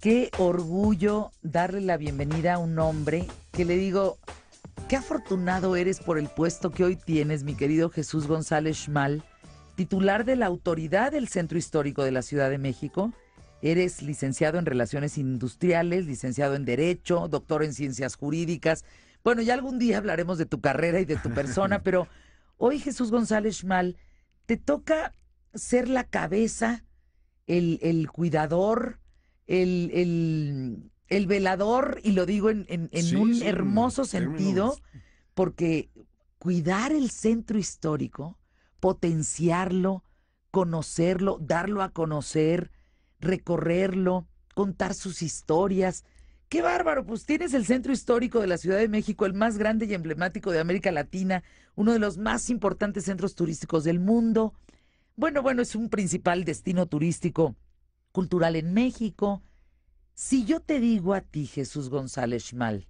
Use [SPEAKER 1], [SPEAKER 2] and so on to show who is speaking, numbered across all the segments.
[SPEAKER 1] Qué orgullo darle la bienvenida a un hombre que le digo, qué afortunado eres por el puesto que hoy tienes, mi querido Jesús González Schmal, titular de la autoridad del Centro Histórico de la Ciudad de México. Eres licenciado en Relaciones Industriales, licenciado en Derecho, doctor en Ciencias Jurídicas. Bueno, ya algún día hablaremos de tu carrera y de tu persona, pero hoy, Jesús González Schmal, te toca ser la cabeza, el cuidador, el velador, y lo digo en
[SPEAKER 2] Sí,
[SPEAKER 1] un
[SPEAKER 2] sí, en
[SPEAKER 1] hermoso sentido,
[SPEAKER 2] términos.
[SPEAKER 1] porque cuidar el centro histórico, potenciarlo, conocerlo, darlo a conocer, recorrerlo, contar sus historias. ¡Qué bárbaro! Pues tienes el centro histórico de la Ciudad de México, el más grande y emblemático de América Latina, uno de los más importantes centros turísticos del mundo. Bueno, es un principal destino turístico cultural en México. Si yo te digo a ti, Jesús González Schmal,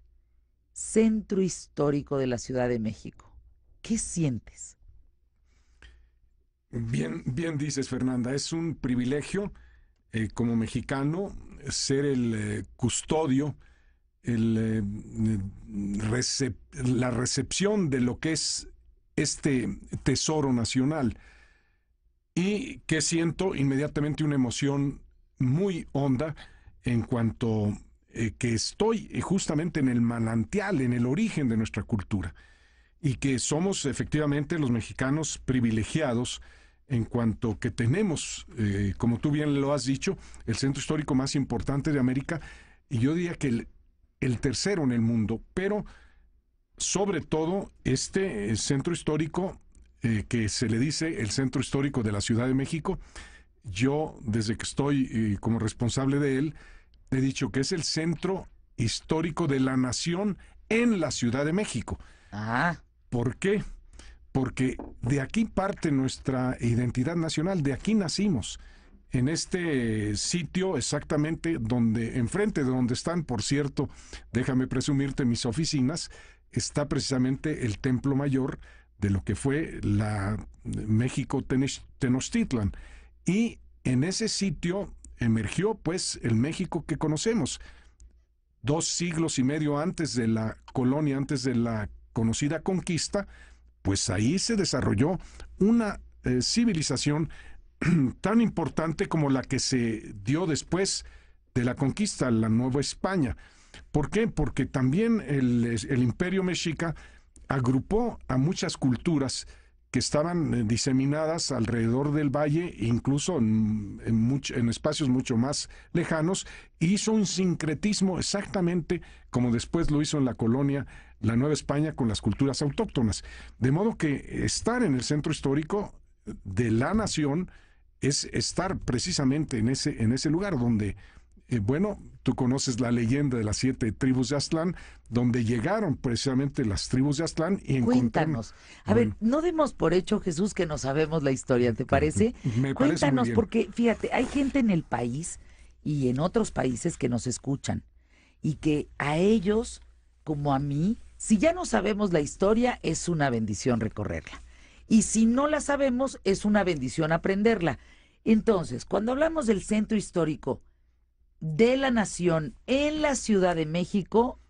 [SPEAKER 1] Centro Histórico de la Ciudad de México, ¿qué sientes?
[SPEAKER 2] Bien, bien dices, Fernanda, es un privilegio como mexicano ser el custodio, el, la recepción de lo que es este tesoro nacional. Y que siento inmediatamente una emoción muy honda en cuanto que estoy justamente en el manantial, en el origen de nuestra cultura. Y que somos efectivamente los mexicanos privilegiados en cuanto que tenemos, como tú bien lo has dicho, el centro histórico más importante de América, y yo diría que el tercero en el mundo, pero sobre todo este centro histórico que se le dice el centro histórico de la Ciudad de México. Yo, desde que estoy como responsable de él, he dicho que es el centro histórico de la nación en la Ciudad de México.
[SPEAKER 1] Ah,
[SPEAKER 2] ¿Por qué? Porque de aquí parte nuestra identidad nacional, de aquí nacimos. En este sitio exactamente donde, enfrente de donde están, por cierto, déjame presumirte mis oficinas, está precisamente el Templo Mayor de lo que fue la México Tenochtitlan. Y en ese sitio emergió pues el México que conocemos. 2 siglos y medio antes de la colonia, antes de la conocida conquista, pues ahí se desarrolló una civilización tan importante como la que se dio después de la conquista, la Nueva España. ¿Por qué? Porque también el Imperio Mexica agrupó a muchas culturas que estaban diseminadas alrededor del valle, incluso en espacios mucho más lejanos, e hizo un sincretismo exactamente como después lo hizo en la colonia la Nueva España con las culturas autóctonas. De modo que estar en el centro histórico de la nación es estar precisamente en ese lugar donde, bueno, tú conoces la leyenda de las 7 tribus de Aztlán, donde llegaron precisamente las tribus de Aztlán y encontraron.
[SPEAKER 1] cuéntanos. A ver,
[SPEAKER 2] Bueno,
[SPEAKER 1] no demos por hecho, Jesús, que no sabemos la historia, ¿te parece?
[SPEAKER 2] me parece muy
[SPEAKER 1] Cuéntanos,
[SPEAKER 2] bien.
[SPEAKER 1] porque fíjate, hay gente en el país y en otros países que nos escuchan y que a ellos, como a mí, si ya no sabemos la historia, es una bendición recorrerla. Y si no la sabemos, es una bendición aprenderla. Entonces, cuando hablamos del centro histórico de la nación en la Ciudad de México,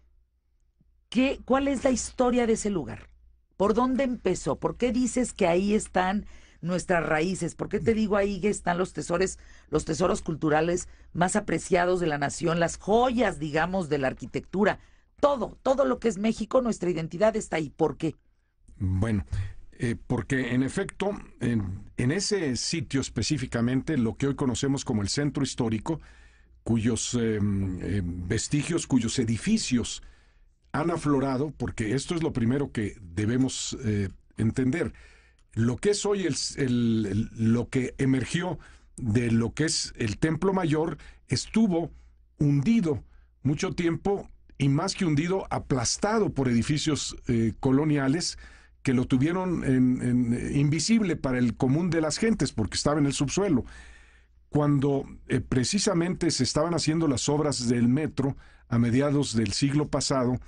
[SPEAKER 1] ¿cuál es la historia de ese lugar? ¿Por dónde empezó? ¿Por qué dices que ahí están nuestras raíces? ¿Por qué te digo ahí que están los tesoros culturales más apreciados de la nación, las joyas, digamos, de la arquitectura? Todo lo que es México, nuestra identidad está ahí. ¿Por qué?
[SPEAKER 2] Bueno, porque en efecto, en ese sitio específicamente, lo que hoy conocemos como el centro histórico, cuyos vestigios, cuyos edificios han aflorado, porque esto es lo primero que debemos entender. Lo que es hoy lo que emergió de lo que es el Templo Mayor estuvo hundido mucho tiempo y más que hundido, aplastado por edificios coloniales que lo tuvieron invisible para el común de las gentes porque estaba en el subsuelo. Cuando precisamente se estaban haciendo las obras del metro a mediados del siglo pasado,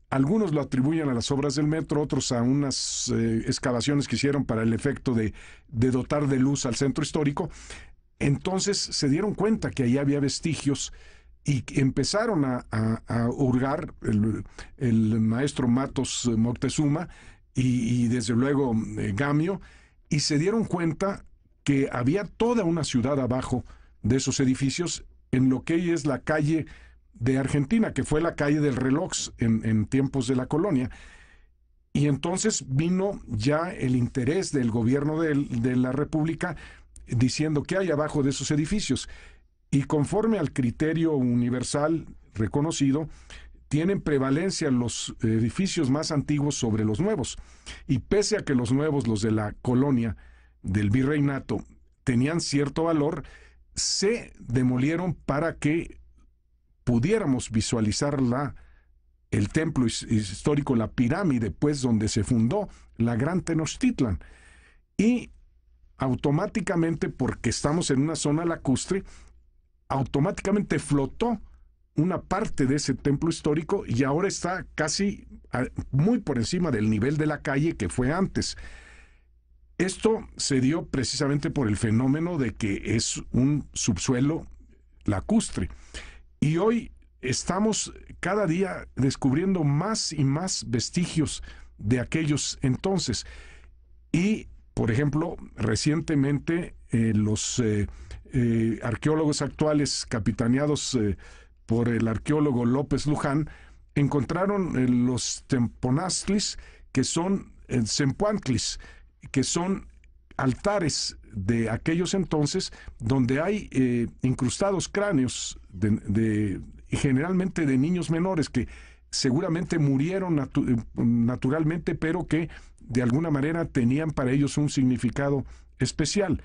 [SPEAKER 2] algunos lo atribuyen a las obras del metro, otros a unas excavaciones que hicieron para el efecto de dotar de luz al centro histórico. Entonces se dieron cuenta que ahí había vestigios y empezaron a hurgar el maestro Matos Moctezuma y desde luego Gamio, y se dieron cuenta que había toda una ciudad abajo de esos edificios en lo que hoy es la calle de Argentina, que fue la calle del reloj en tiempos de la colonia. Y entonces vino ya el interés del gobierno de la República diciendo qué hay abajo de esos edificios. Y conforme al criterio universal reconocido, tienen prevalencia los edificios más antiguos sobre los nuevos. Y pese a que los nuevos, los de la colonia del virreinato, tenían cierto valor, se demolieron para que pudiéramos visualizar el templo histórico, la pirámide, pues, donde se fundó la Gran Tenochtitlan. Y automáticamente, porque estamos en una zona lacustre, automáticamente flotó una parte de ese templo histórico y ahora está casi muy por encima del nivel de la calle que fue antes. Esto se dio precisamente por el fenómeno de que es un subsuelo lacustre. Y hoy estamos cada día descubriendo más y más vestigios de aquellos entonces. Y, por ejemplo, recientemente los arqueólogos actuales, capitaneados por el arqueólogo López Luján, encontraron los temponastlis, que son sempoantlis, que son altares de aquellos entonces donde hay incrustados cráneos generalmente de niños menores que seguramente murieron naturalmente, pero que de alguna manera tenían para ellos un significado especial.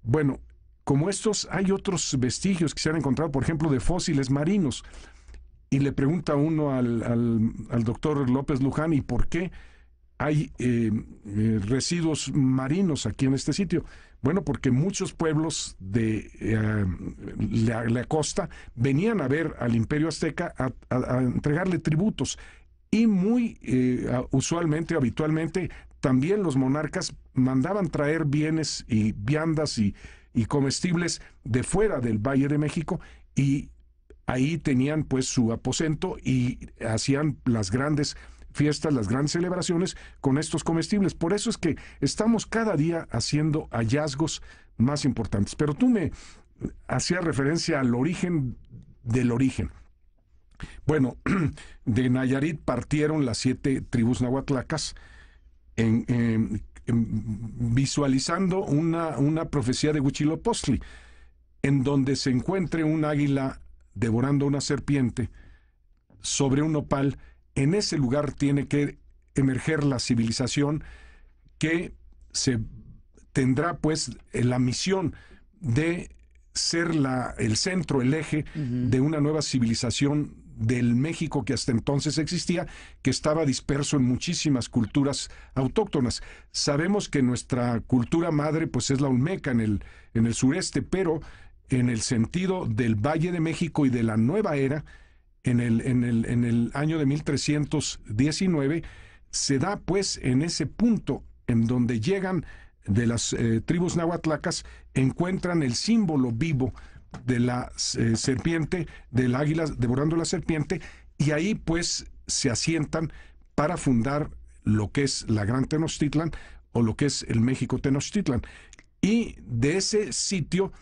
[SPEAKER 2] Bueno, como estos, hay otros vestigios que se han encontrado, por ejemplo, de fósiles marinos. Y le pregunta uno al doctor López Luján, ¿y por qué hay residuos marinos aquí en este sitio? Bueno, porque muchos pueblos de la costa venían a ver al Imperio Azteca a entregarle tributos. Y muy usualmente, habitualmente, también los monarcas mandaban traer bienes y viandas y comestibles de fuera del Valle de México, y ahí tenían pues su aposento y hacían las grandes fiestas, las grandes celebraciones con estos comestibles. Por eso es que estamos cada día haciendo hallazgos más importantes. Pero tú me hacías referencia al origen del origen. Bueno, de Nayarit partieron las 7 tribus nahuatlacas visualizando una profecía de Huitzilopochtli, en donde se encuentre un águila devorando una serpiente sobre un nopal. En ese lugar tiene que emerger la civilización que se tendrá pues la misión de ser el centro, el eje de una nueva civilización del México que hasta entonces existía, que estaba disperso en muchísimas culturas autóctonas. Sabemos que nuestra cultura madre pues es la olmeca en el sureste, pero en el sentido del Valle de México y de la nueva era, en el año de 1319, se da pues en ese punto en donde llegan de las tribus nahuatlacas, encuentran el símbolo vivo de la serpiente, del águila devorando la serpiente, y ahí pues se asientan para fundar lo que es la Gran Tenochtitlan o lo que es el México Tenochtitlan. Y de ese sitio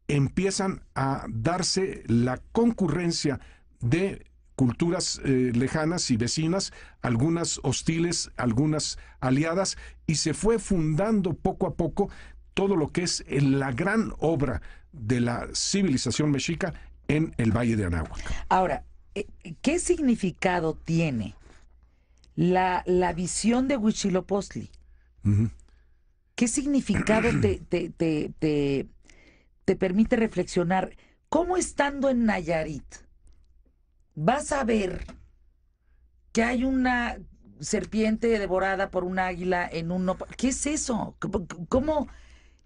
[SPEAKER 2] empiezan a darse la concurrencia de culturas lejanas y vecinas, algunas hostiles, algunas aliadas, y se fue fundando poco a poco todo lo que es la gran obra de la civilización mexica en el Valle de Anáhuac.
[SPEAKER 1] Ahora, ¿qué significado tiene la visión de Huitzilopochtli? ¿Qué significado te permite reflexionar? ¿Cómo, estando en Nayarit, vas a ver que hay una serpiente devorada por un águila en un nopal? ¿Qué es eso?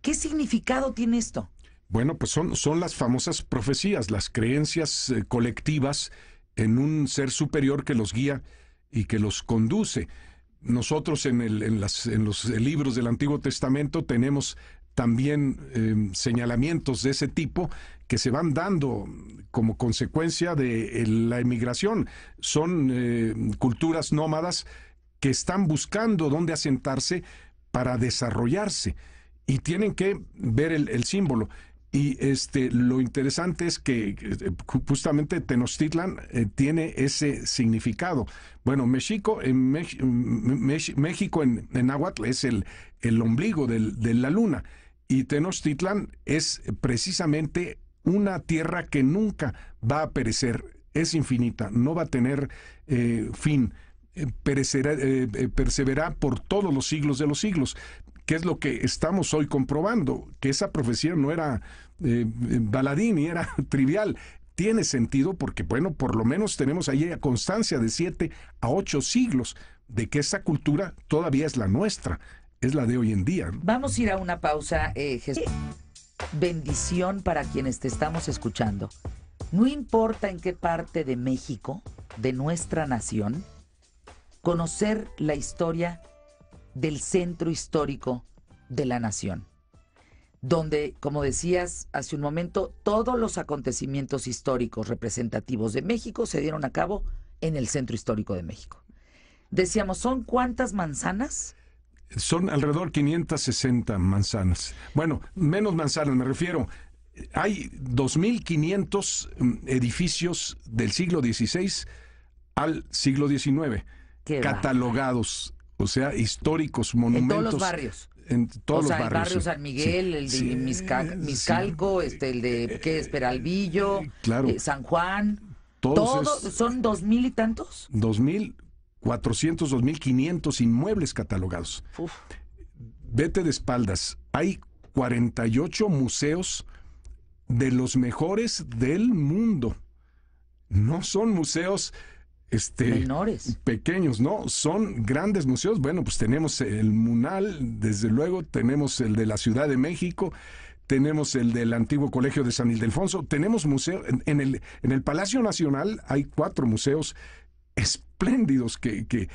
[SPEAKER 1] ¿Qué significado tiene esto?
[SPEAKER 2] Bueno, pues son las famosas profecías, las creencias colectivas en un ser superior que los guía y que los conduce. Nosotros en los libros del Antiguo Testamento tenemos también señalamientos de ese tipo que se van dando como consecuencia de la emigración. Son culturas nómadas que están buscando dónde asentarse para desarrollarse y tienen que ver el símbolo. Y lo interesante es que justamente Tenochtitlan tiene ese significado. Bueno, México en náhuatl es el ombligo de la luna, y Tenochtitlan es precisamente una tierra que nunca va a perecer, es infinita, no va a tener fin, perseverará por todos los siglos de los siglos. ¿Qué es lo que estamos hoy comprobando? Que esa profecía no era baladí ni era trivial. Tiene sentido porque, bueno, por lo menos tenemos ahí constancia de 7 a 8 siglos de que esa cultura todavía es la nuestra, es la de hoy en día.
[SPEAKER 1] Vamos a ir a una pausa, Jesús. Bendición para quienes te estamos escuchando. No importa en qué parte de México, de nuestra nación, conocer la historia del centro histórico de la nación, donde, como decías hace un momento, todos los acontecimientos históricos representativos de México se dieron a cabo en el centro histórico de México. Decíamos, ¿son cuántas manzanas?
[SPEAKER 2] Son alrededor 560 manzanas. Bueno, menos manzanas me refiero. Hay 2.500 edificios del siglo XVI al siglo XIX catalogados. O sea, históricos, monumentos.
[SPEAKER 1] En todos los barrios.
[SPEAKER 2] En todos los barrios.
[SPEAKER 1] El barrio San Miguel, sí, el de Miscalco, el de ¿qué es? Peralvillo,
[SPEAKER 2] claro.
[SPEAKER 1] San Juan. Todos ¿son 2,000 y tantos?
[SPEAKER 2] 2,400, 2,500 inmuebles catalogados.
[SPEAKER 1] Uf.
[SPEAKER 2] Vete de espaldas. Hay 48 museos de los mejores del mundo. No son museos
[SPEAKER 1] menores,
[SPEAKER 2] pequeños, no, son grandes museos. Bueno, pues tenemos el MUNAL, desde luego, tenemos el de la Ciudad de México, tenemos el del antiguo Colegio de San Ildefonso, tenemos museos, en el Palacio Nacional hay 4 museos espléndidos que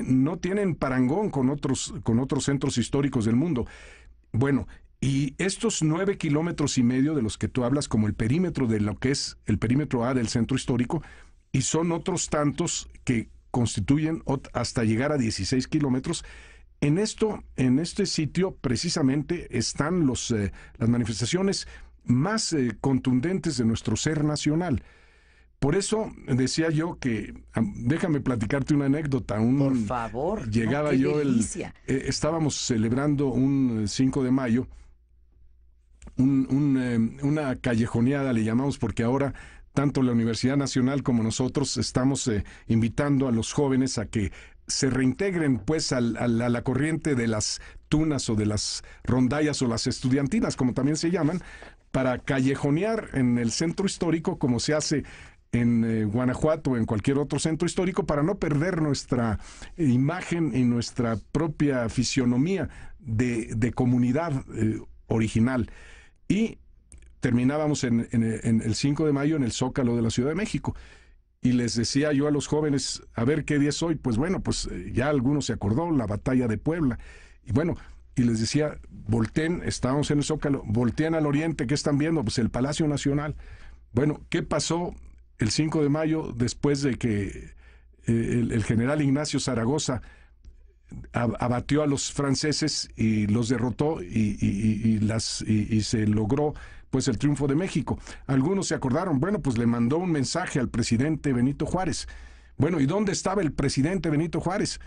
[SPEAKER 2] no tienen parangón con otros centros históricos del mundo. Bueno, y estos 9,5 kilómetros de los que tú hablas como el perímetro de lo que es el perímetro A del centro histórico, y son otros tantos que constituyen hasta llegar a 16 kilómetros. En este sitio precisamente están las manifestaciones más contundentes de nuestro ser nacional. Por eso decía yo que, déjame platicarte una anécdota.
[SPEAKER 1] Por favor.
[SPEAKER 2] Llegaba yo, estábamos celebrando un 5 de mayo, una callejoneada le llamamos, porque ahora tanto la Universidad Nacional como nosotros estamos invitando a los jóvenes a que se reintegren pues a la corriente de las tunas o de las rondallas o las estudiantinas, como también se llaman, para callejonear en el centro histórico como se hace en Guanajuato o en cualquier otro centro histórico, para no perder nuestra imagen y nuestra propia fisionomía de comunidad original. Y terminábamos en el 5 de mayo en el Zócalo de la Ciudad de México. Y les decía yo a los jóvenes, a ver qué día es hoy. Pues bueno, pues ya algunos se acordó, la batalla de Puebla. Y bueno, y les decía, volteen, estábamos en el Zócalo, volteen al oriente, ¿qué están viendo? Pues el Palacio Nacional. Bueno, ¿qué pasó el 5 de mayo después de que el general Ignacio Zaragoza abatió a los franceses y los derrotó y se logró pues el triunfo de México? El se acordaron, bueno, pues le mandó un mensaje al presidente Benito Juárez. Bueno, ¿y dónde estaba el presidente Benito Juárez?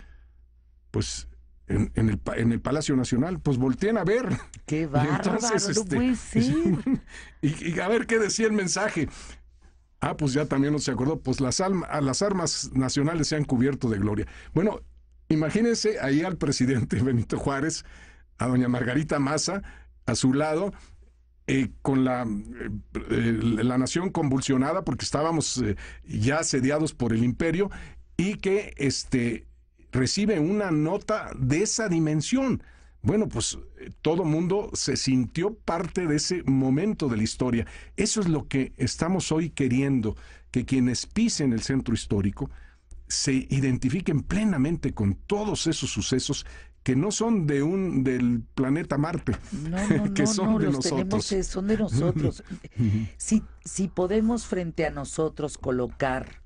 [SPEAKER 2] Pues en el Palacio Nacional. Pues volteen a ver.
[SPEAKER 1] ¡Qué bárbaro!
[SPEAKER 2] Entonces,
[SPEAKER 1] no puede ser.
[SPEAKER 2] y a ver qué decía el mensaje. Pues ya también no se acordó. Pues las armas nacionales se han cubierto de gloria. Bueno, imagínense ahí al presidente Benito Juárez, a doña Margarita Maza a su lado, con la nación convulsionada porque estábamos ya asediados por el imperio, y que recibe una nota de esa dimensión. Bueno, pues todo mundo se sintió parte de ese momento de la historia. Eso es lo que estamos hoy queriendo, que quienes pisen el centro histórico se identifiquen plenamente con todos esos sucesos que no son del planeta Marte, que son de nosotros.
[SPEAKER 1] Son de nosotros. Si podemos frente a nosotros colocar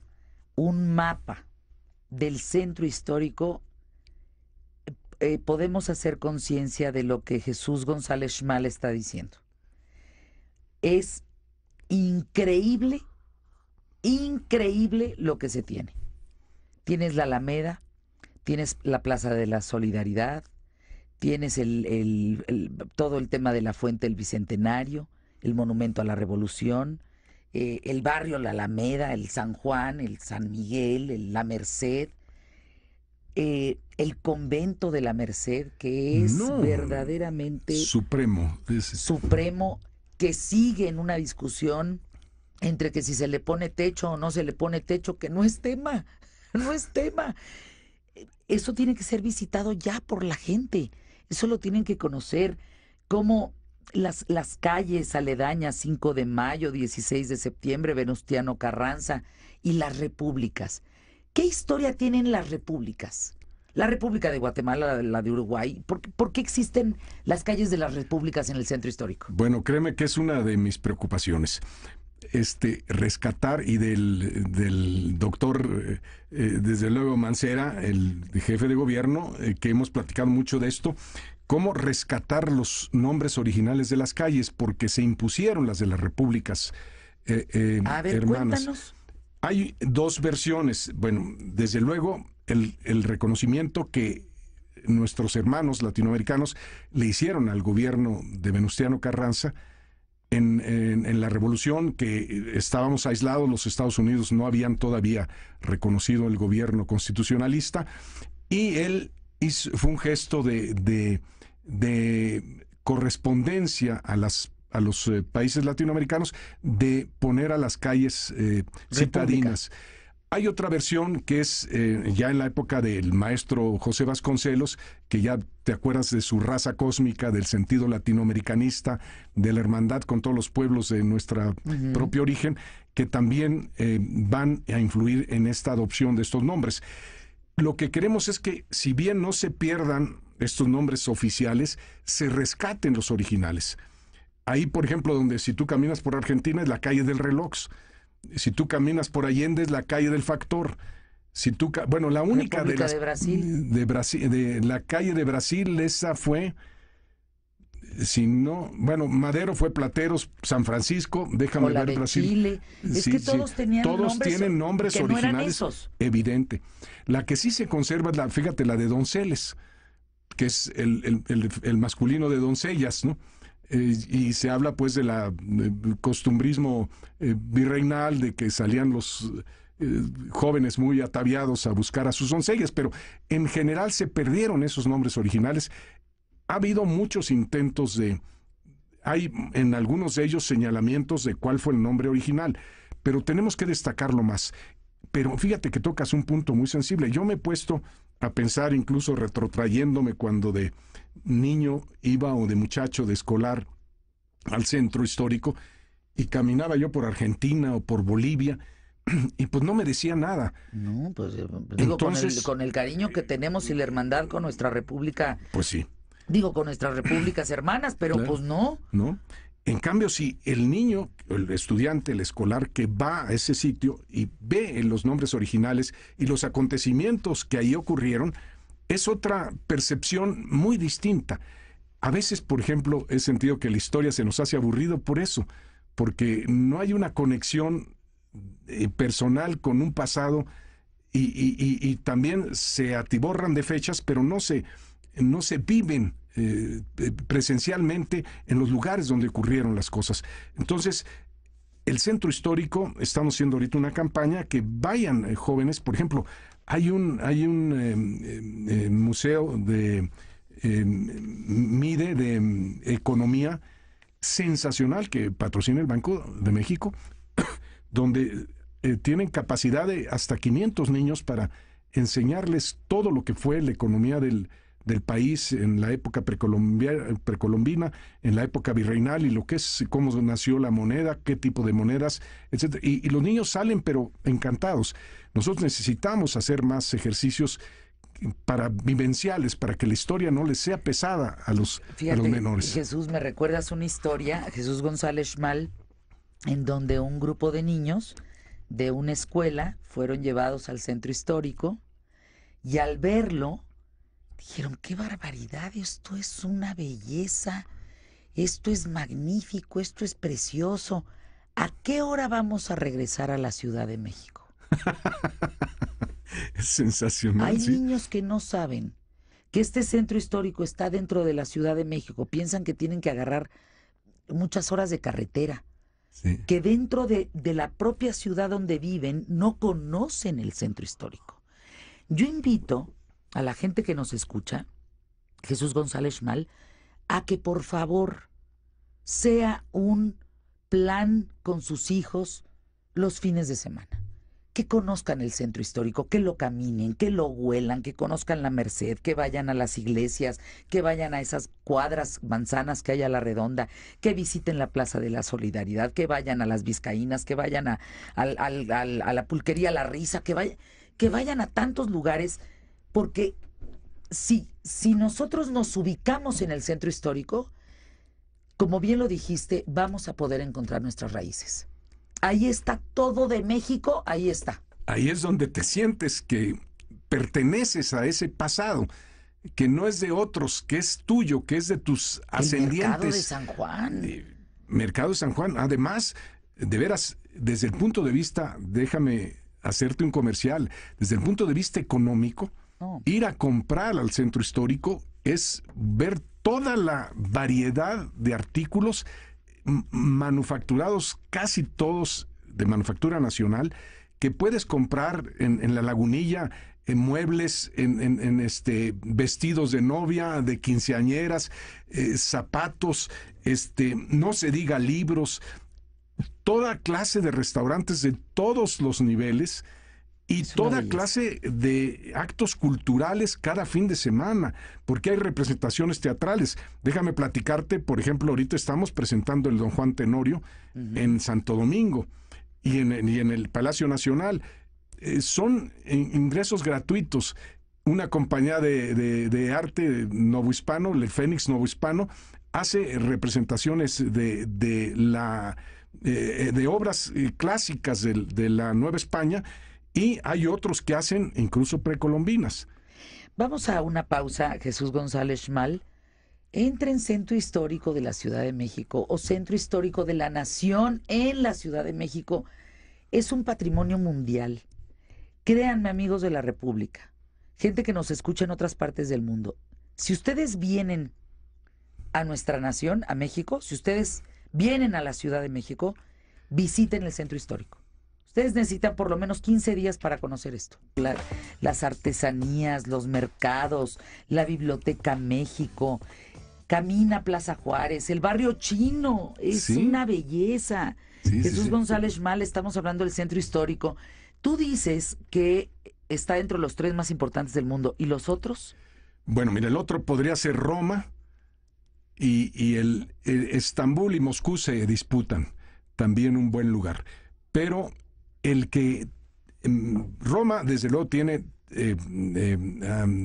[SPEAKER 1] un mapa del centro histórico, podemos hacer conciencia de lo que Jesús González Schmal está diciendo. Es increíble lo que se tiene. Tienes la Alameda, tienes la Plaza de la Solidaridad, tienes todo el tema de la Fuente del Bicentenario, el Monumento a la Revolución, el barrio La Alameda, el San Juan, el San Miguel, la Merced, el convento de la Merced, que es verdaderamente
[SPEAKER 2] supremo,
[SPEAKER 1] que sigue en una discusión entre que si se le pone techo o no se le pone techo, que no es tema. Eso tiene que ser visitado ya por la gente. Eso lo tienen que conocer. Como las calles aledañas, 5 de mayo, 16 de septiembre, Venustiano Carranza, y las repúblicas. ¿Qué historia tienen las repúblicas? La República de Guatemala, la de Uruguay. ¿Por qué existen las calles de las repúblicas en el centro histórico?
[SPEAKER 2] Bueno, créeme que es una de mis preocupaciones. Rescatar, y del doctor, desde luego, Mancera, el jefe de gobierno, que hemos platicado mucho de esto, cómo rescatar los nombres originales de las calles, porque se impusieron las de las repúblicas
[SPEAKER 1] A ver,
[SPEAKER 2] hermanas.
[SPEAKER 1] cuéntanos.
[SPEAKER 2] Hay dos versiones. Bueno, desde luego, el reconocimiento que nuestros hermanos latinoamericanos le hicieron al gobierno de Venustiano Carranza en la revolución, que estábamos aislados, los Estados Unidos no habían todavía reconocido el gobierno constitucionalista, y él fue un gesto de correspondencia a los países latinoamericanos, de poner a las calles citadinas. Hay otra versión que es ya en la época del maestro José Vasconcelos, que ya te acuerdas de su raza cósmica, del sentido latinoamericanista, de la hermandad con todos los pueblos de nuestra propio origen, que también van a influir en esta adopción de estos nombres. Lo que queremos es que, si bien no se pierdan estos nombres oficiales, se rescaten los originales. Ahí, por ejemplo, donde si tú caminas por Argentina, es la calle del reloj. Si tú caminas por Allende, es la calle del factor. Si tú, bueno, la única
[SPEAKER 1] de Brasil,
[SPEAKER 2] de la calle de Brasil, esa fue, si no, bueno, Madero fue Plateros, San Francisco, déjame
[SPEAKER 1] o la
[SPEAKER 2] ver
[SPEAKER 1] de
[SPEAKER 2] Brasil.
[SPEAKER 1] Chile. Es que todos tenían
[SPEAKER 2] todos tienen nombres
[SPEAKER 1] que
[SPEAKER 2] originales,
[SPEAKER 1] no eran esos.
[SPEAKER 2] Evidente. La que sí se conserva es fíjate, la de Donceles, que es el masculino de doncellas, ¿no? Y se habla pues de la costumbrismo virreinal, de que salían los jóvenes muy ataviados a buscar a sus doncellas, pero en general se perdieron esos nombres originales. Ha habido muchos intentos hay en algunos de ellos señalamientos de cuál fue el nombre original, pero tenemos que destacarlo más. Pero fíjate que tocas un punto muy sensible. Yo me he puesto a pensar, incluso retrotrayéndome, cuando de niño iba, o de muchacho, de escolar, al centro histórico, y caminaba yo por Argentina o por Bolivia, y pues no me decía nada.
[SPEAKER 1] No, pues digo,
[SPEAKER 2] Entonces,
[SPEAKER 1] con el cariño que tenemos y la hermandad con nuestra república.
[SPEAKER 2] Pues sí.
[SPEAKER 1] Digo, con nuestras repúblicas hermanas, pero
[SPEAKER 2] claro,
[SPEAKER 1] pues no.
[SPEAKER 2] ¿No? En cambio, si el niño, el estudiante, el escolar que va a ese sitio y ve los nombres originales y los acontecimientos que ahí ocurrieron, es otra percepción muy distinta. A veces, por ejemplo, he sentido que la historia se nos hace aburrido por eso, porque no hay una conexión personal con un pasado, y también se atiborran de fechas, pero no se viven presencialmente en los lugares donde ocurrieron las cosas. Entonces, el centro histórico, estamos haciendo ahorita una campaña que vayan jóvenes. Por ejemplo, hay un museo de MIDE, de economía, sensacional, que patrocina el Banco de México, donde tienen capacidad de hasta 500 niños para enseñarles todo lo que fue la economía del país en la época precolombina, en la época virreinal, y lo que es, cómo nació la moneda, qué tipo de monedas, etcétera. Y los niños salen pero encantados. Nosotros necesitamos hacer más ejercicios para vivenciales, para que la historia no les sea pesada a los menores.
[SPEAKER 1] Jesús, me recuerdas una historia, Jesús González Schmal, en donde un grupo de niños de una escuela fueron llevados al centro histórico y al verlo dijeron: ¡qué barbaridad! Esto es una belleza, esto es magnífico, esto es precioso. ¿A qué hora vamos a regresar a la Ciudad de México?
[SPEAKER 2] Es sensacional.
[SPEAKER 1] Hay
[SPEAKER 2] ¿sí?
[SPEAKER 1] niños que no saben que este centro histórico está dentro de la Ciudad de México. Piensan que tienen que agarrar muchas horas de carretera.
[SPEAKER 2] Sí.
[SPEAKER 1] Que dentro de la propia ciudad donde viven no conocen el centro histórico. Yo invito a la gente que nos escucha, Jesús González Schmal, a que por favor sea un plan con sus hijos los fines de semana. Que conozcan el centro histórico, que lo caminen, que lo huelan, que conozcan la Merced, que vayan a las iglesias, que vayan a esas cuadras, manzanas que hay a la redonda, que visiten la Plaza de la Solidaridad, que vayan a las Vizcaínas, que vayan a la Pulquería La Risa, que vayan a tantos lugares, porque si nosotros nos ubicamos en el centro histórico, como bien lo dijiste, vamos a poder encontrar nuestras raíces. Ahí está todo de México, ahí está.
[SPEAKER 2] Ahí es donde te sientes que perteneces a ese pasado, que no es de otros, que es tuyo, que es de tus ascendientes.
[SPEAKER 1] El Mercado de San Juan.
[SPEAKER 2] Mercado de San Juan. Además, de veras, desde el punto de vista, déjame hacerte un comercial, desde el punto de vista económico, ir a comprar al centro histórico es ver toda la variedad de artículos manufacturados, casi todos de manufactura nacional, que puedes comprar en la Lagunilla, en muebles, en vestidos de novia, de quinceañeras, zapatos, no se diga libros, toda clase de restaurantes de todos los niveles y toda clase de actos culturales cada fin de semana, porque hay representaciones teatrales. Déjame platicarte, por ejemplo, ahorita estamos presentando el Don Juan Tenorio en Santo Domingo y en el Palacio Nacional. Son ingresos gratuitos. Una compañía de arte novohispano, el Fénix Novohispano, hace representaciones de obras clásicas de la Nueva España, y hay otros que hacen incluso precolombinas.
[SPEAKER 1] Vamos a una pausa, Jesús González Schmal. Entra en Centro Histórico de la Ciudad de México o Centro Histórico de la Nación en la Ciudad de México. Es un patrimonio mundial. Créanme, amigos de la República, gente que nos escucha en otras partes del mundo. Si ustedes vienen a nuestra nación, a México, si ustedes vienen a la Ciudad de México, visiten el Centro Histórico. Ustedes necesitan por lo menos 15 días para conocer esto. Las artesanías, los mercados, la Biblioteca México, camina Plaza Juárez, el barrio chino, es una belleza. Jesús González Schmal, estamos hablando del centro histórico. Tú dices que está dentro de los 3 más importantes del mundo. ¿Y los otros?
[SPEAKER 2] Bueno, mira, el otro podría ser Roma y el Estambul y Moscú se disputan. También un buen lugar. Pero el que Roma, desde luego, tiene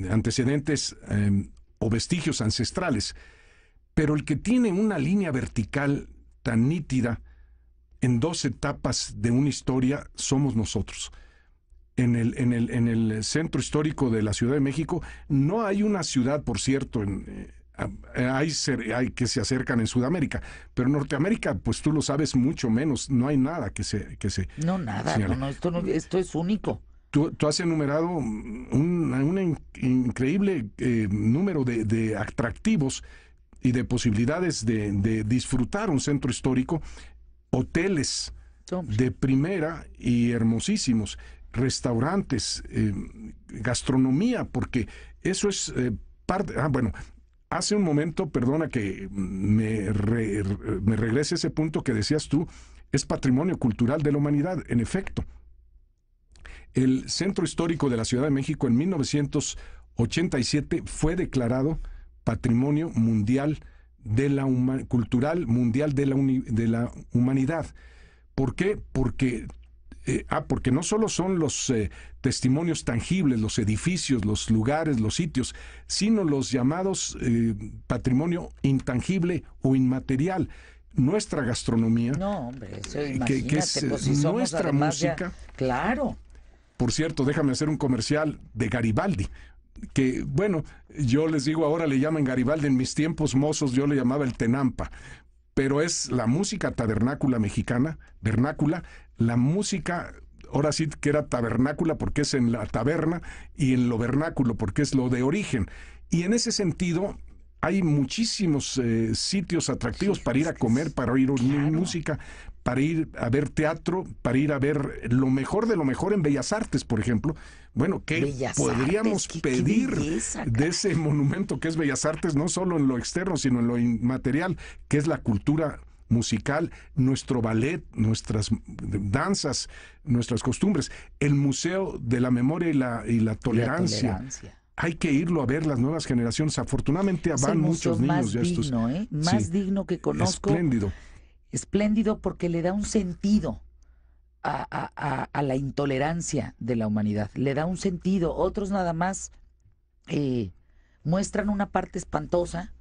[SPEAKER 2] antecedentes o vestigios ancestrales, pero el que tiene una línea vertical tan nítida en 2 etapas de una historia somos nosotros. En el centro histórico de la Ciudad de México no hay una ciudad, por cierto, hay que se acercan en Sudamérica, pero en Norteamérica, pues tú lo sabes mucho menos, no hay nada que se
[SPEAKER 1] no, nada, esto es único.
[SPEAKER 2] Tú has enumerado un increíble número de atractivos y de posibilidades de disfrutar un centro histórico, hoteles de primera y hermosísimos, restaurantes, gastronomía, porque eso es parte. Bueno, hace un momento, perdona que me regrese a ese punto que decías tú, es patrimonio cultural de la humanidad. En efecto, el Centro Histórico de la Ciudad de México en 1987 fue declarado Patrimonio Mundial Cultural Mundial de la Humanidad. ¿Por qué? Porque Porque no solo son los testimonios tangibles, los edificios, los lugares, los sitios, sino los llamados patrimonio intangible o inmaterial. Nuestra gastronomía,
[SPEAKER 1] no, hombre, eso imagínate,
[SPEAKER 2] que es
[SPEAKER 1] pues, si somos
[SPEAKER 2] nuestra música.
[SPEAKER 1] Claro.
[SPEAKER 2] Por cierto, déjame hacer un comercial de Garibaldi, que, bueno, yo les digo, ahora le llaman Garibaldi, en mis tiempos mozos yo le llamaba el Tenampa, pero es la música tabernácula mexicana, vernácula, la música, ahora sí que era tabernácula porque es en la taberna, y en lo vernáculo porque es lo de origen. Y en ese sentido hay muchísimos sitios atractivos para ir a comer, para oír música, para ir a ver teatro, para ir a ver lo mejor de lo mejor en Bellas Artes, por ejemplo. Bueno, ¿qué
[SPEAKER 1] Bellas
[SPEAKER 2] podríamos
[SPEAKER 1] Artes,
[SPEAKER 2] pedir
[SPEAKER 1] qué belleza,
[SPEAKER 2] de ese monumento que es Bellas Artes, no solo en lo externo, sino en lo inmaterial, que es la cultura musical, nuestro ballet, nuestras danzas, nuestras costumbres, el Museo de la Memoria y la Tolerancia. Hay que irlo a ver las nuevas generaciones. Afortunadamente van muchos niños ya estos.
[SPEAKER 1] Más digno que conozco.
[SPEAKER 2] Espléndido.
[SPEAKER 1] Espléndido porque le da un sentido a la intolerancia de la humanidad. Le da un sentido. Otros nada más muestran una parte espantosa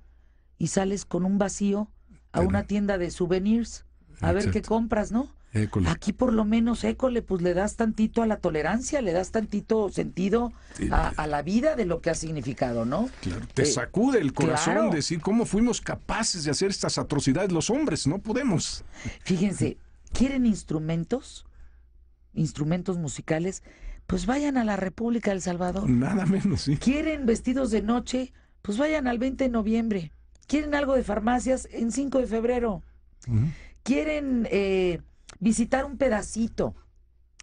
[SPEAKER 1] y sales con un vacío a una tienda de souvenirs a ver qué compras, ¿no? École. Aquí por lo menos, pues le das tantito a la tolerancia, le das tantito sentido a la vida de lo que ha significado, ¿no?
[SPEAKER 2] Claro. Te sacude el corazón decir cómo fuimos capaces de hacer estas atrocidades los hombres, no podemos.
[SPEAKER 1] Fíjense, ¿quieren instrumentos musicales? Pues vayan a la República del Salvador.
[SPEAKER 2] Nada menos, sí.
[SPEAKER 1] ¿Quieren vestidos de noche? Pues vayan al 20 de noviembre. ¿Quieren algo de farmacias? En 5 de febrero. ¿Quieren visitar un pedacito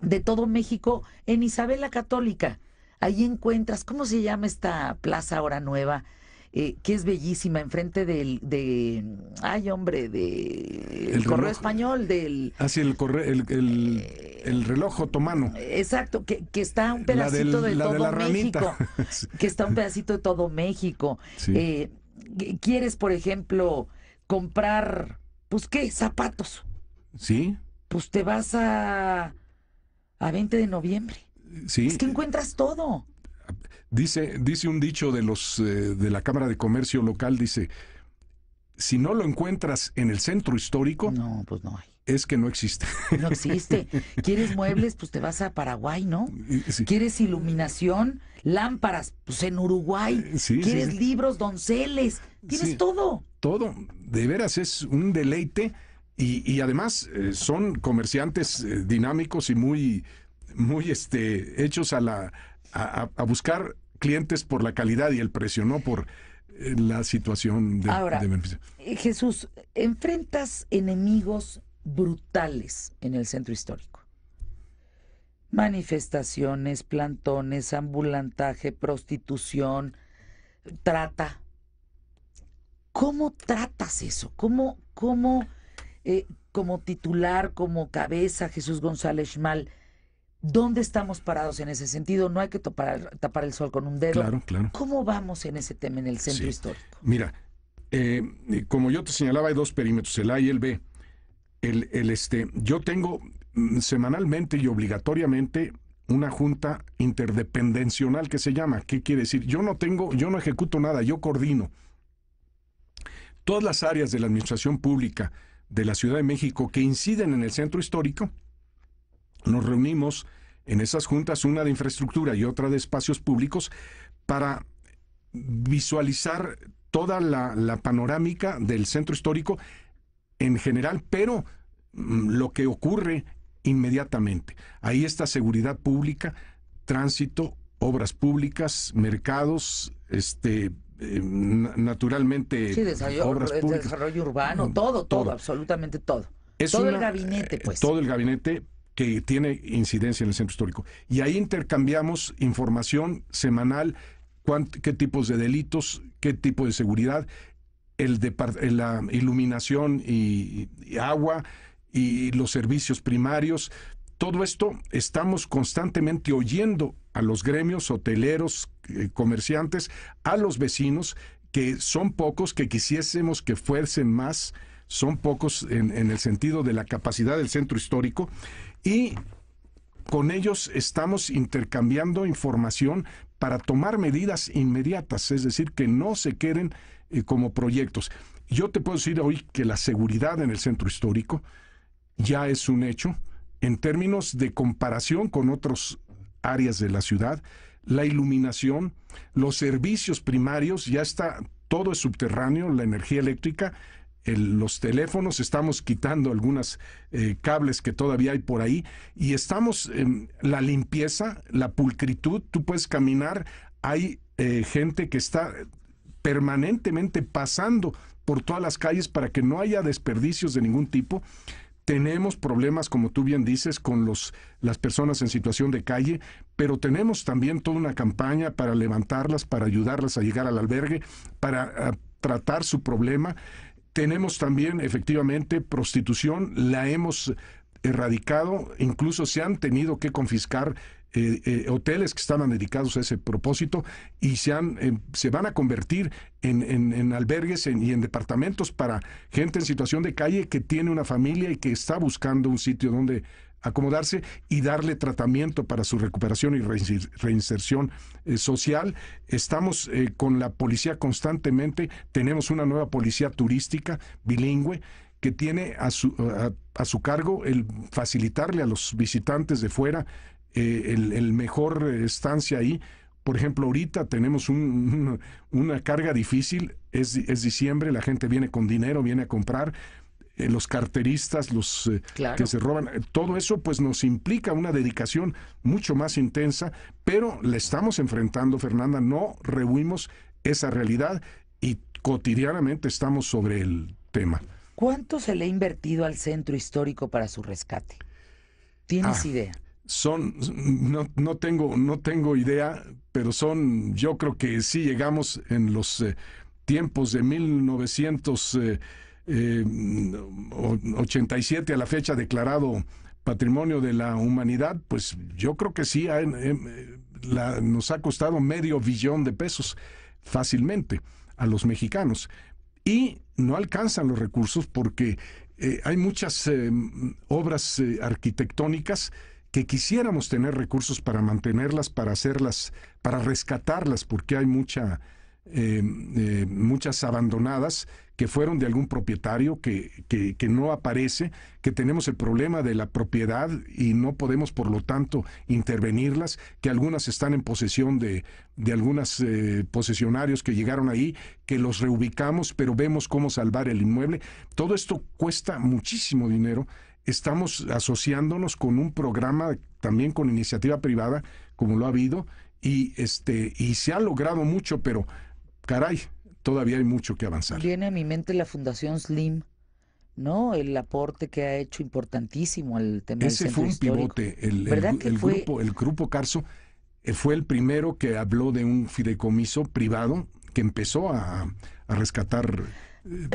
[SPEAKER 1] de todo México? En Isabel la Católica? Ahí encuentras, ¿cómo se llama esta plaza ahora nueva? Que es bellísima, enfrente el Correo Español,
[SPEAKER 2] sí, el reloj otomano.
[SPEAKER 1] Exacto, que está un pedacito de todo México. Que está un pedacito de todo México. Sí. ¿Quieres, por ejemplo, comprar, pues qué, zapatos?
[SPEAKER 2] Sí.
[SPEAKER 1] Pues te vas a 20 de noviembre.
[SPEAKER 2] Sí.
[SPEAKER 1] Es que encuentras todo.
[SPEAKER 2] Dice un dicho de los de la Cámara de Comercio local, dice, si no lo encuentras en el centro histórico,
[SPEAKER 1] no, pues no hay.
[SPEAKER 2] Es que no existe.
[SPEAKER 1] No existe. ¿Quieres muebles? Pues te vas a Paraguay, ¿no? Sí. ¿Quieres iluminación? Lámparas, pues en Uruguay.
[SPEAKER 2] Sí,
[SPEAKER 1] ¿Quieres libros, donceles? Tienes todo.
[SPEAKER 2] Todo. De veras es un deleite y además son comerciantes dinámicos y muy hechos a buscar clientes por la calidad y el precio, no por la situación de beneficio.
[SPEAKER 1] Jesús, enfrentas enemigos brutales en el centro histórico. Manifestaciones, plantones, ambulantaje, prostitución, trata. ¿Cómo tratas eso? ¿Cómo como titular, como cabeza, Jesús González Schmal, ¿dónde estamos parados en ese sentido? No hay que tapar el sol con un dedo.
[SPEAKER 2] Claro.
[SPEAKER 1] ¿Cómo vamos en ese tema en el centro histórico?
[SPEAKER 2] Mira, como yo te señalaba, hay dos perímetros, el A y el B. Yo tengo semanalmente y obligatoriamente una junta interdependencional que se llama. ¿Qué quiere decir? Yo no ejecuto nada, yo coordino. Todas las áreas de la administración pública de la Ciudad de México que inciden en el centro histórico, nos reunimos en esas juntas, una de infraestructura y otra de espacios públicos, para visualizar toda la panorámica del centro histórico en general, pero lo que ocurre inmediatamente. Ahí está seguridad pública, tránsito, obras públicas, mercados, naturalmente obras públicas.
[SPEAKER 1] Desarrollo urbano, todo, absolutamente todo. El gabinete, pues.
[SPEAKER 2] Todo el gabinete que tiene incidencia en el centro histórico. Y ahí intercambiamos información semanal, qué tipos de delitos, qué tipo de seguridad, la iluminación y agua y los servicios primarios. Todo esto estamos constantemente oyendo a los gremios hoteleros, comerciantes, a los vecinos, que son pocos, que quisiésemos que fuesen más, son pocos en el sentido de la capacidad del centro histórico, y con ellos estamos intercambiando información para tomar medidas inmediatas, es decir, que no se queden como proyectos. Yo te puedo decir hoy que la seguridad en el centro histórico ya es un hecho en términos de comparación con otras áreas de la ciudad. La iluminación, los servicios primarios, ya está, todo es subterráneo, la energía eléctrica, los teléfonos, estamos quitando algunos cables que todavía hay por ahí, y estamos en la limpieza, la pulcritud. Tú puedes caminar, hay gente que está permanentemente pasando por todas las calles para que no haya desperdicios de ningún tipo. Tenemos problemas, como tú bien dices, con las personas en situación de calle, pero tenemos también toda una campaña para levantarlas, para ayudarlas a llegar al albergue, para tratar su problema. Tenemos también, efectivamente, prostitución, la hemos erradicado, incluso se han tenido que confiscar hoteles que estaban dedicados a ese propósito, y se van a convertir en albergues y en departamentos para gente en situación de calle que tiene una familia y que está buscando un sitio donde acomodarse y darle tratamiento para su recuperación y reinserción social. Estamos con la policía constantemente, tenemos una nueva policía turística bilingüe que tiene a su cargo el facilitarle a los visitantes de fuera el mejor estancia ahí. Por ejemplo, ahorita tenemos una carga difícil, es diciembre, la gente viene con dinero, viene a comprar, los carteristas, los
[SPEAKER 1] Claro.
[SPEAKER 2] que se roban, todo eso pues nos implica una dedicación mucho más intensa, pero la estamos enfrentando, Fernanda, no rehuimos esa realidad y cotidianamente estamos sobre el tema.
[SPEAKER 1] ¿Cuánto se le ha invertido al centro histórico para su rescate? ¿Tienes idea?
[SPEAKER 2] No tengo idea, pero yo creo que sí llegamos en los tiempos de 1987 a la fecha declarado Patrimonio de la Humanidad, pues yo creo que sí nos ha costado $500 millón de pesos fácilmente a los mexicanos, y no alcanzan los recursos porque hay muchas obras arquitectónicas que quisiéramos tener recursos para mantenerlas, para hacerlas, para rescatarlas, porque hay muchas abandonadas que fueron de algún propietario que no aparece, que tenemos el problema de la propiedad y no podemos, por lo tanto, intervenirlas, que algunas están en posesión de algunos posesionarios que llegaron ahí, que los reubicamos, pero vemos cómo salvar el inmueble. Todo esto cuesta muchísimo dinero. Estamos asociándonos con un programa también con iniciativa privada, como lo ha habido, y se ha logrado mucho, pero caray, todavía hay mucho que avanzar.
[SPEAKER 1] Viene a mi mente la Fundación Slim, ¿no? El aporte que ha hecho importantísimo al tema del centro histórico.
[SPEAKER 2] Ese fue un pivote. El grupo Carso fue el primero que habló de un fideicomiso privado que empezó a rescatar.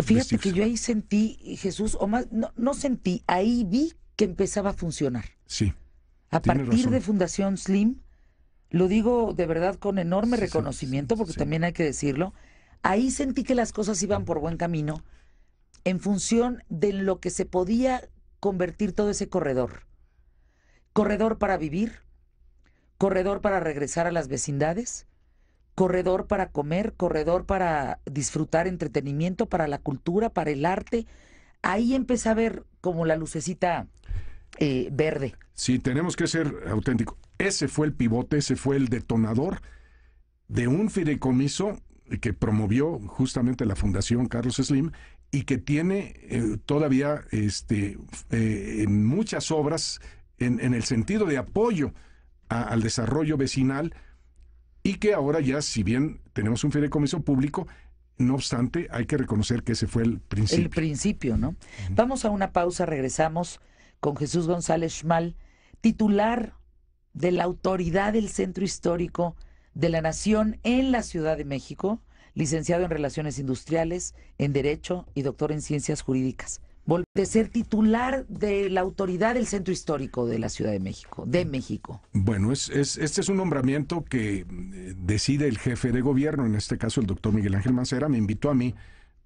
[SPEAKER 1] Fíjate que yo ahí sentí, Jesús, o más, no sentí, ahí vi que empezaba a funcionar.
[SPEAKER 2] Sí.
[SPEAKER 1] A partir
[SPEAKER 2] razón.
[SPEAKER 1] de Fundación Slim, lo digo de verdad con enorme reconocimiento, porque también hay que decirlo, ahí sentí que las cosas iban por buen camino en función de lo que se podía convertir todo ese corredor. Corredor para vivir, corredor para regresar a las vecindades, corredor para comer, corredor para disfrutar entretenimiento, para la cultura, para el arte. Ahí empecé a ver como la lucecita verde.
[SPEAKER 2] Sí, tenemos que ser auténticos. Ese fue el pivote, ese fue el detonador de un fideicomiso que promovió justamente la Fundación Carlos Slim y que tiene todavía muchas obras en el sentido de apoyo al desarrollo vecinal, y que ahora ya, si bien tenemos un fideicomiso público, no obstante, hay que reconocer que ese fue el principio.
[SPEAKER 1] El principio, ¿no? Vamos a una pausa, regresamos con Jesús González Schmal, titular de la Autoridad del Centro Histórico de la Nación en la Ciudad de México, licenciado en Relaciones Industriales, en Derecho y doctor en Ciencias Jurídicas. De ser titular de la Autoridad del Centro Histórico de la Ciudad de México,
[SPEAKER 2] Bueno, este es un nombramiento que decide el jefe de gobierno, en este caso el doctor Miguel Ángel Mancera. Me invitó a mí,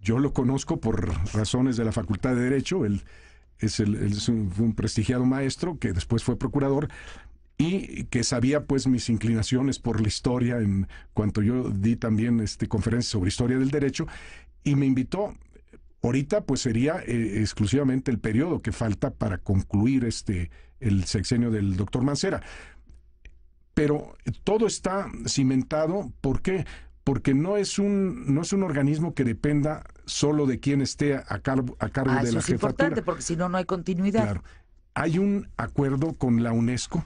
[SPEAKER 2] yo lo conozco por razones de la Facultad de Derecho, él fue un prestigiado maestro que después fue procurador, y que sabía pues mis inclinaciones por la historia en cuanto yo di también conferencias sobre historia del derecho, y me invitó. Ahorita pues sería exclusivamente el periodo que falta para concluir el sexenio del doctor Mancera. Pero todo está cimentado. ¿Por qué? Porque no es un organismo que dependa solo de quien esté a cargo de la jefatura.
[SPEAKER 1] Eso es importante, porque si no, no hay continuidad.
[SPEAKER 2] Claro. Hay un acuerdo con la UNESCO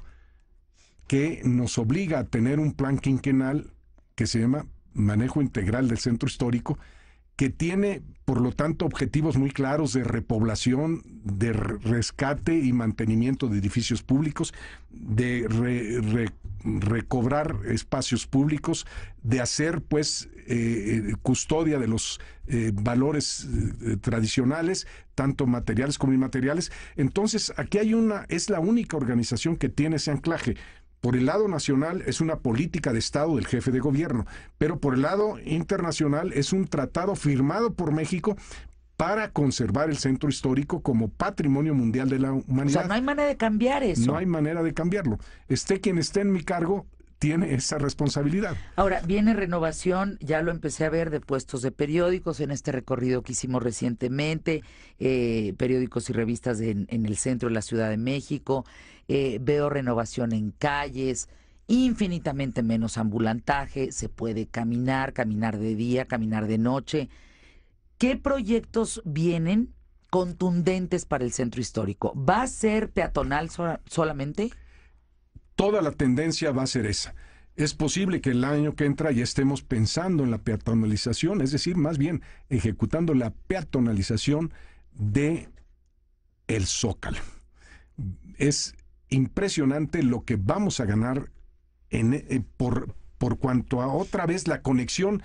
[SPEAKER 2] que nos obliga a tener un plan quinquenal que se llama Manejo Integral del Centro Histórico, que tiene, por lo tanto, objetivos muy claros de repoblación, de rescate y mantenimiento de edificios públicos, de recobrar espacios públicos, de hacer, pues, custodia de los valores tradicionales, tanto materiales como inmateriales. Entonces, aquí es la única organización que tiene ese anclaje. Por el lado nacional es una política de Estado del jefe de gobierno, pero por el lado internacional es un tratado firmado por México para conservar el centro histórico como patrimonio mundial de la humanidad.
[SPEAKER 1] O sea, no hay manera de cambiar eso.
[SPEAKER 2] No hay manera de cambiarlo. Esté quien esté en mi cargo, tiene esa responsabilidad.
[SPEAKER 1] Ahora, viene renovación, ya lo empecé a ver, de puestos de periódicos en este recorrido que hicimos recientemente, periódicos y revistas en el centro de la Ciudad de México, veo renovación en calles, infinitamente menos ambulantaje, se puede caminar de día, caminar de noche. ¿Qué proyectos vienen contundentes para el centro histórico? ¿Va a ser peatonal solamente?
[SPEAKER 2] Toda la tendencia va a ser esa. Es posible que el año que entra ya estemos pensando en la peatonalización, es decir, más bien ejecutando la peatonalización de el Zócalo. Es impresionante lo que vamos a ganar por cuanto a otra vez la conexión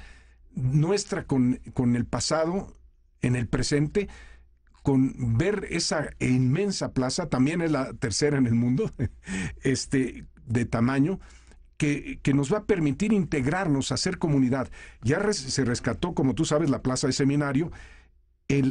[SPEAKER 2] nuestra con el pasado, en el presente, con ver esa inmensa plaza. También es la tercera en el mundo, de tamaño, que nos va a permitir integrarnos, hacer comunidad. Ya se rescató, como tú sabes, la Plaza de Seminario.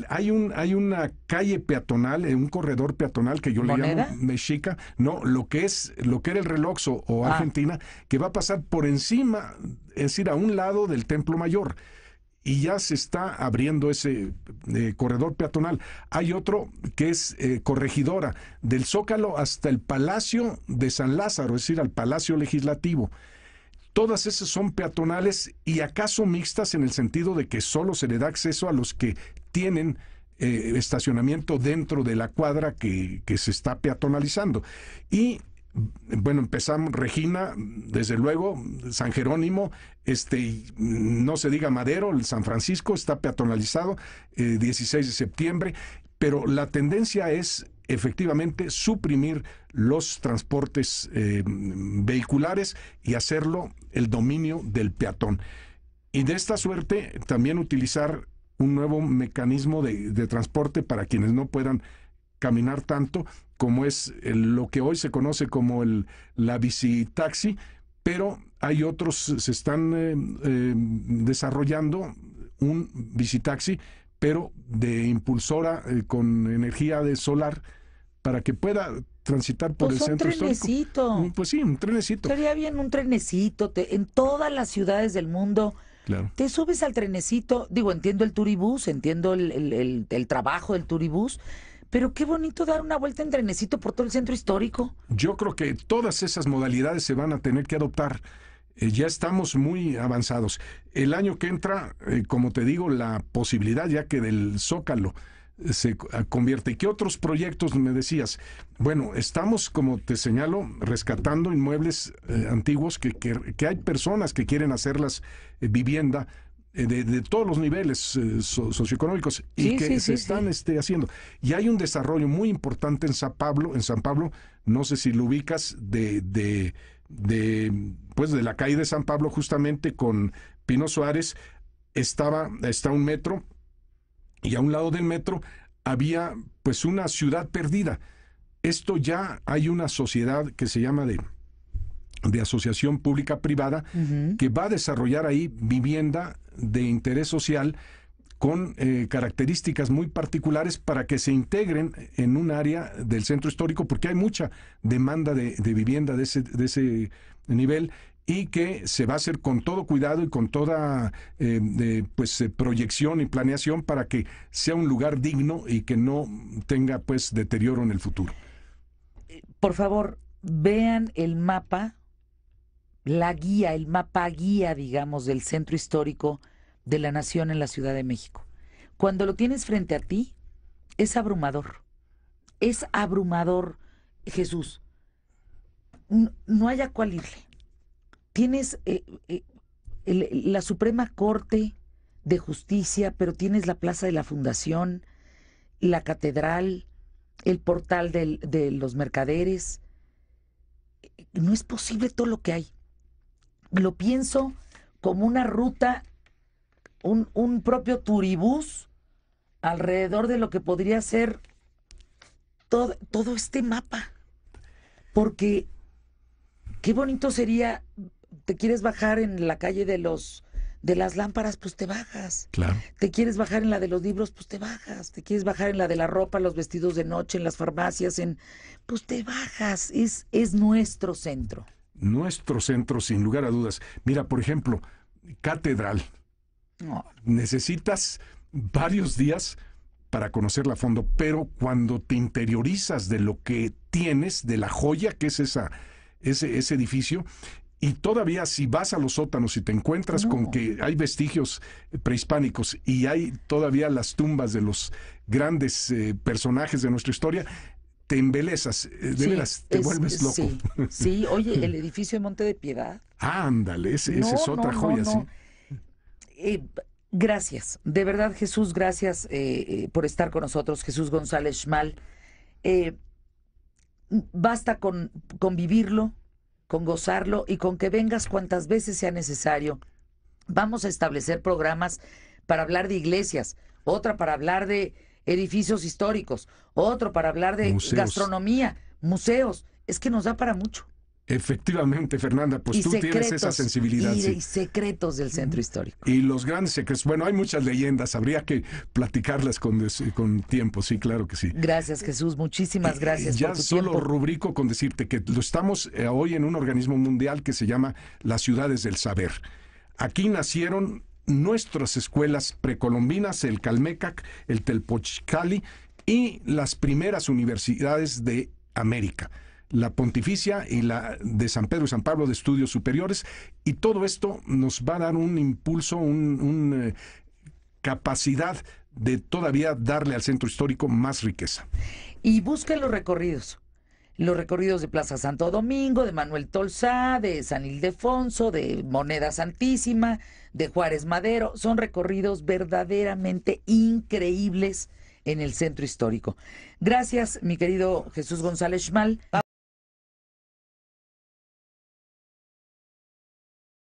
[SPEAKER 2] Hay una calle peatonal, un corredor peatonal que yo
[SPEAKER 1] ¿Moneda?
[SPEAKER 2] le llamo Mexica, no, lo que era el Reloxo o Argentina, que va a pasar por encima, es decir, a un lado del Templo Mayor. Y ya se está abriendo ese corredor peatonal. Hay otro que es Corregidora, del Zócalo hasta el Palacio de San Lázaro, es decir, al Palacio Legislativo. Todas esas son peatonales y acaso mixtas en el sentido de que solo se le da acceso a los que tienen estacionamiento dentro de la cuadra que se está peatonalizando. Y bueno, empezamos Regina, desde luego, San Jerónimo, no se diga Madero, el San Francisco está peatonalizado, 16 de septiembre, pero la tendencia es efectivamente suprimir los transportes vehiculares y hacerlo el dominio del peatón. Y de esta suerte también utilizar un nuevo mecanismo de transporte para quienes no puedan caminar tanto, como es lo que hoy se conoce como la bicitaxi, pero hay otros, se están desarrollando un bicitaxi, pero de impulsora con energía de solar, para que pueda transitar por el centro histórico.
[SPEAKER 1] Trenecito.
[SPEAKER 2] Pues sí, un trenecito.
[SPEAKER 1] Sería bien un trenecito. En todas las ciudades del mundo,
[SPEAKER 2] claro,
[SPEAKER 1] te subes al trenecito. Digo, entiendo el turibús, entiendo el trabajo del turibús, pero qué bonito dar una vuelta en trenecito por todo el centro histórico.
[SPEAKER 2] Yo creo que todas esas modalidades se van a tener que adoptar. Ya estamos muy avanzados. El año que entra, como te digo, la posibilidad ya que del Zócalo se convierte. ¿Y qué otros proyectos me decías? Bueno, estamos, como te señalo, rescatando inmuebles antiguos que hay personas que quieren hacerlas vivienda de todos los niveles socioeconómicos y que se están haciendo. Y hay un desarrollo muy importante en San Pablo, no sé si lo ubicas, de la calle de San Pablo, justamente con Pino Suárez, está un metro, y a un lado del metro había pues una ciudad perdida. Esto ya hay una sociedad que se llama de asociación pública privada, que va a desarrollar ahí vivienda de interés social con características muy particulares para que se integren en un área del centro histórico, porque hay mucha demanda de vivienda de ese nivel, y que se va a hacer con todo cuidado y con toda proyección y planeación para que sea un lugar digno y que no tenga pues deterioro en el futuro.
[SPEAKER 1] Por favor, vean el mapa, la guía, el mapa guía, digamos, del centro histórico de la nación en la Ciudad de México. Cuando lo tienes frente a ti, es abrumador. Es abrumador, Jesús. No hay a cuál irle. Tienes la Suprema Corte de Justicia, pero tienes la Plaza de la Fundación, la Catedral, el portal de los mercaderes. No es posible todo lo que hay. Lo pienso como una ruta, un propio turibús alrededor de lo que podría ser todo este mapa. Porque qué bonito sería. Te quieres bajar en la calle de las lámparas, pues te bajas.
[SPEAKER 2] Claro.
[SPEAKER 1] Te quieres bajar en la de los libros, pues te bajas. Te quieres bajar en la de la ropa, los vestidos de noche, en las farmacias, pues te bajas. Es nuestro centro.
[SPEAKER 2] Nuestro centro, sin lugar a dudas. Mira, por ejemplo, Catedral.
[SPEAKER 1] No.
[SPEAKER 2] Necesitas varios días para conocerla a fondo, pero cuando te interiorizas de lo que tienes, de la joya que es ese edificio, y todavía si vas a los sótanos y te encuentras con que hay vestigios prehispánicos y hay todavía las tumbas de los grandes personajes de nuestra historia, te embelezas, de veras, te vuelves loco.
[SPEAKER 1] Sí, oye, el edificio de Monte de Piedad.
[SPEAKER 2] Ándale, esa es otra joya, sí.
[SPEAKER 1] Gracias, de verdad, Jesús, gracias por estar con nosotros, Jesús González Schmal. Basta con vivirlo, con gozarlo y con que vengas cuantas veces sea necesario. Vamos a establecer programas para hablar de iglesias, otra para hablar de edificios históricos, otro para hablar de gastronomía, museos. Es que nos da para mucho.
[SPEAKER 2] Efectivamente, Fernanda, pues tú tienes esa sensibilidad.
[SPEAKER 1] Y secretos del centro histórico.
[SPEAKER 2] Y los grandes secretos. Bueno, hay muchas leyendas, habría que platicarlas con tiempo, sí, claro que sí.
[SPEAKER 1] Gracias, Jesús, muchísimas gracias
[SPEAKER 2] ya
[SPEAKER 1] por tu
[SPEAKER 2] solo
[SPEAKER 1] tiempo.
[SPEAKER 2] rubrico con decirte que lo estamos hoy en un organismo mundial que se llama las Ciudades del Saber. Aquí nacieron nuestras escuelas precolombinas, el Calmecac, el Telpochcali y las primeras universidades de América, la Pontificia y la de San Pedro y San Pablo de Estudios Superiores, y todo esto nos va a dar un impulso, una capacidad de todavía darle al centro histórico más riqueza.
[SPEAKER 1] Y busquen los recorridos de Plaza Santo Domingo, de Manuel Tolsá, de San Ildefonso, de Moneda Santísima, de Juárez Madero. Son recorridos verdaderamente increíbles en el centro histórico. Gracias, mi querido Jesús González Schmal.